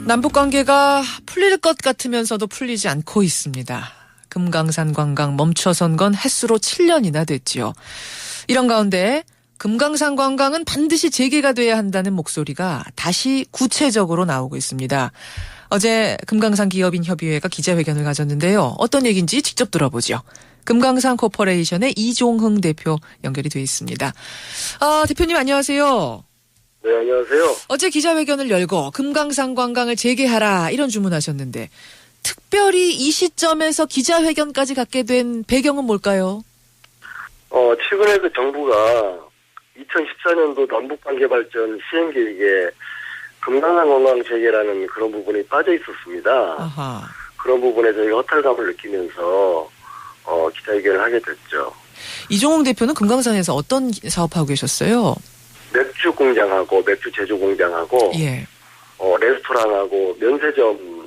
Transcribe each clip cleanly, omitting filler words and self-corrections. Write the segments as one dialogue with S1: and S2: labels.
S1: 남북 관계가 풀릴 것 같으면서도 풀리지 않고 있습니다. 금강산 관광 멈춰선 건 햇수로 7년이나 됐지요. 이런 가운데 금강산 관광은 반드시 재개가 돼야 한다는 목소리가 다시 구체적으로 나오고 있습니다. 어제 금강산 기업인 협의회가 기자회견을 가졌는데요. 어떤 얘기인지 직접 들어보죠. 금강산 코퍼레이션의 이종흥 대표 연결이 돼 있습니다. 대표님 안녕하세요.
S2: 네, 안녕하세요.
S1: 어제 기자회견을 열고 금강산 관광을 재개하라 이런 주문하셨는데 특별히 이 시점에서 기자회견까지 갖게 된 배경은 뭘까요?
S2: 최근에 그 정부가 2014년도 남북관계 발전 시행계획에 금강산 관광 재개라는 그런 부분이 빠져 있었습니다.
S1: 아하.
S2: 그런 부분에 저희가 허탈감을 느끼면서 기자회견을 하게 됐죠.
S1: 이종흥 대표는 금강산에서 어떤 사업하고 계셨어요?
S2: 맥주 공장하고 맥주 제조 공장하고
S1: 예.
S2: 레스토랑하고 면세점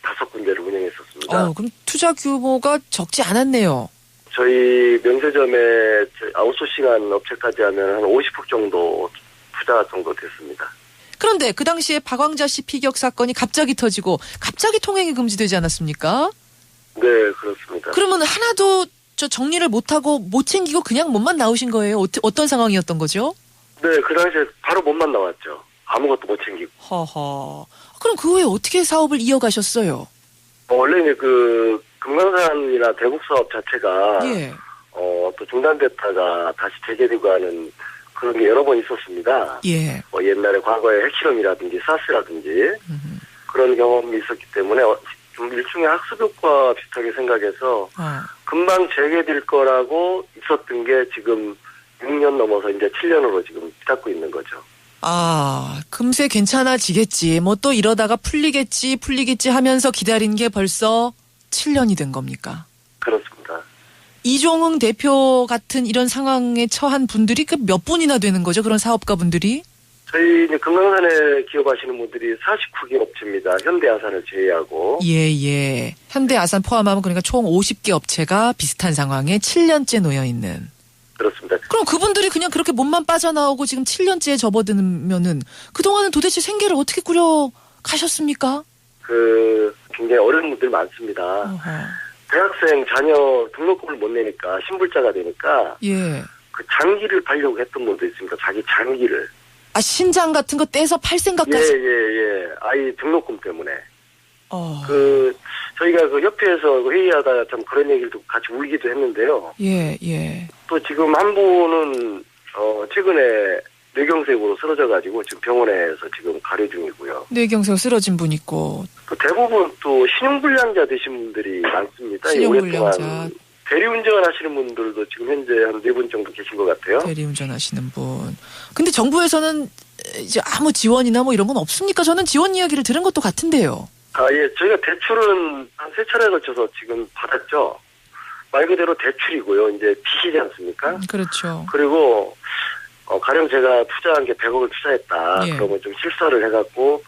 S2: 5군데를 운영했었습니다.
S1: 그럼 투자 규모가 적지 않았네요.
S2: 저희 면세점에 아웃소싱한 업체까지 하면 한 50억 정도 투자 정도 됐습니다.
S1: 그런데 그 당시에 박광자 씨 피격 사건이 갑자기 터지고 갑자기 통행이 금지되지 않았습니까?
S2: 네, 그렇습니다.
S1: 그러면 하나도 정리를 못하고 못 챙기고 그냥 몸만 나오신 거예요? 어떤 상황이었던 거죠?
S2: 네, 그 당시에 바로 몸만 나왔죠. 아무것도 못 챙기고.
S1: 허허. 그럼 그 후에 어떻게 사업을 이어가셨어요?
S2: 원래 이제 그 금강산이나 대북 사업 자체가
S1: 예.
S2: 또 중단됐다가 다시 재개되고 하는 그런 게 여러 번 있었습니다.
S1: 예.
S2: 옛날에 과거에 핵실험이라든지 사스라든지 그런 경험이 있었기 때문에 좀 일종의 학습 효과 비슷하게 생각해서 금방 재개될 거라고 있었던 게 지금 6년 넘어서 이제 7년으로 지금 뒤닫고 있는 거죠.
S1: 금세 괜찮아지겠지. 뭐 또 이러다가 풀리겠지 하면서 기다린 게 벌써 7년이 된 겁니까?
S2: 그렇습니다.
S1: 이종흥 대표 같은 이런 상황에 처한 분들이 몇 분이나 되는 거죠? 그런 사업가 분들이?
S2: 저희 이제 금강산에 기업하시는 분들이 49개 업체입니다. 현대아산을 제외하고.
S1: 예. 현대아산 포함하면 그러니까 총 50개 업체가 비슷한 상황에 7년째 놓여 있는.
S2: 그렇습니다.
S1: 그럼 그분들이 그냥 그렇게 몸만 빠져나오고 지금 7년째에 접어드면은 그동안은 도대체 생계를 어떻게 꾸려 가셨습니까?
S2: 굉장히 어려운 분들 많습니다.
S1: 어허.
S2: 대학생 자녀 등록금을 못 내니까 신불자가 되니까
S1: 예.
S2: 그 장기를 팔려고 했던 분도 있습니다. 자기 장기를.
S1: 신장 같은 거 떼서 팔 생각까지?
S2: 예. 아이 등록금 때문에. 저희가 그 협회에서 회의하다가 참 그런 얘기를 듣고 같이 울기도 했는데요.
S1: 예.
S2: 또 지금 한 분은 최근에 뇌경색으로 쓰러져가지고 지금 병원에서 지금 가려 중이고요.
S1: 뇌경색 쓰러진 분 있고.
S2: 또 대부분 또 신용불량자 되신 분들이 많습니다.
S1: 신용불량자.
S2: 오랫동안 대리운전 하시는 분들도 지금 현재 한 4분 정도 계신 것 같아요.
S1: 대리운전 하시는 분. 근데 정부에서는 이제 아무 지원이나 뭐 이런 건 없습니까? 저는 지원 이야기를 들은 것도 같은데요.
S2: 예. 저희가 대출은 한 3차례에 걸쳐서 지금 받았죠. 말 그대로 대출이고요. 이제 빚이지 않습니까?
S1: 그렇죠. 그리고
S2: 가령 제가 투자한 게 100억을 투자했다.
S1: 예.
S2: 그러면 좀 실사를 해갖고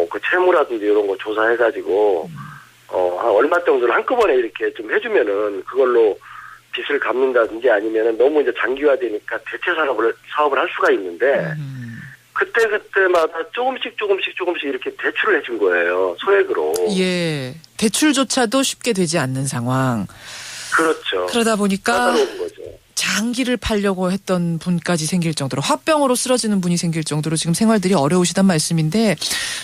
S2: 그 채무라든지 이런 거 조사해가지고 한 얼마 정도를 한꺼번에 이렇게 좀 해주면은 그걸로 빚을 갚는다든지 아니면은 너무 이제 장기화되니까 대체 사업을 할 수가 있는데 그때마다 조금씩 이렇게 대출을 해준 거예요. 소액으로.
S1: 예. 대출조차도 쉽게 되지 않는 상황.
S2: 그렇죠.
S1: 그러다 보니까
S2: 까다로운 거죠.
S1: 장기를 팔려고 했던 분까지 생길 정도로 화병으로 쓰러지는 분이 생길 정도로 지금 생활들이 어려우시단 말씀인데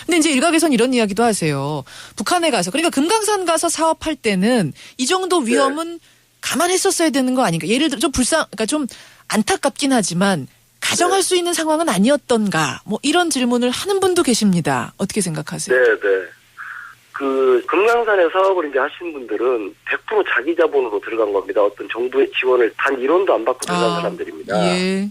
S1: 근데 이제 일각에선 이런 이야기도 하세요. 북한에 가서 그러니까 금강산 가서 사업할 때는 이 정도 위험은 감안했었어야 되는 거 아닌가. 예를 들어 그러니까 좀 안타깝긴 하지만 가정할 수 있는 상황은 아니었던가 뭐 이런 질문을 하는 분도 계십니다. 어떻게 생각하세요?
S2: 네. 그 금강산에 사업을 이제 하신 분들은 100% 자기 자본으로 들어간 겁니다. 어떤 정부의 지원을 단 1원도 안 받고 들어간 사람들입니다.
S1: 예.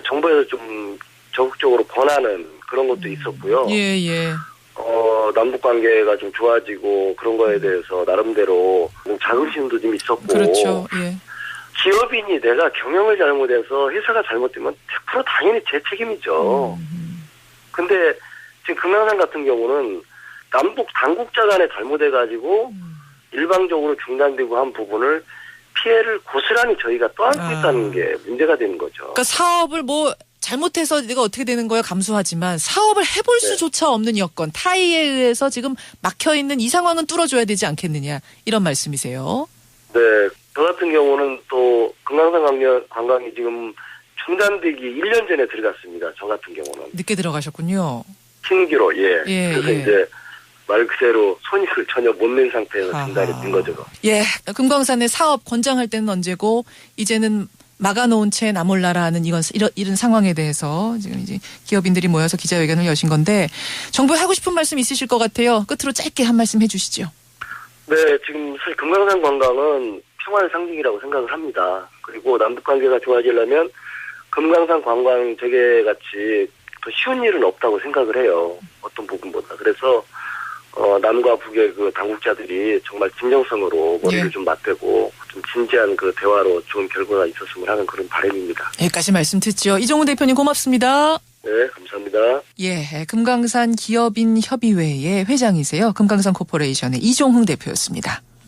S2: 정부에서 좀 적극적으로 권하는 그런 것도 있었고요.
S1: 예.
S2: 남북 관계가 좀 좋아지고 그런 거에 대해서 나름대로 자긍심도 좀 있었고.
S1: 그렇죠. 예.
S2: 기업인이 내가 경영을 잘못해서 회사가 잘못되면 100% 당연히 제 책임이죠. 근데 지금 금강산 같은 경우는 남북 당국자 간에 잘못해가지고 일방적으로 중단되고 한 부분을 피해를 고스란히 저희가 떠안고 있다는 게 문제가 되는 거죠.
S1: 그러니까 사업을 뭐 잘못해서 내가 어떻게 되는 거야 감수하지만 사업을 해볼 수조차 없는 여건, 타의에 의해서 지금 막혀있는 이 상황은 뚫어줘야 되지 않겠느냐 이런 말씀이세요.
S2: 네, 저 같은 경우는 또 금강산 관광이 지금 중단되기 1년 전에 들어갔습니다. 저 같은 경우는.
S1: 늦게 들어가셨군요.
S2: 신기로, 예.
S1: 예,
S2: 그래서
S1: 예.
S2: 이제 말 그대로 손익을 전혀 못 낸 상태에서 중단이 된 거죠.
S1: 예, 금강산의 사업 권장할 때는 언제고 이제는 막아놓은 채 나몰라라 하는 이런 상황에 대해서 지금 이제 기업인들이 모여서 기자회견을 여신 건데 정부에 하고 싶은 말씀 있으실 것 같아요. 끝으로 짧게 한 말씀 해주시죠.
S2: 네, 지금 사실 금강산 관광은 평화의 상징이라고 생각을 합니다. 그리고 남북 관계가 좋아지려면 금강산 관광 재개같이 더 쉬운 일은 없다고 생각을 해요. 어떤 부분보다. 그래서 남과 북의 그 당국자들이 정말 진정성으로 머리를 좀 맞대고 좀 진지한 그 대화로 좋은 결과가 있었으면 하는 그런 바람입니다.
S1: 여기까지 말씀 듣죠. 이종훈 대표님 고맙습니다.
S2: 네, 감사합니다.
S1: 예, 금강산 기업인 협의회의 회장이세요. 금강산 코퍼레이션의 이종훈 대표였습니다.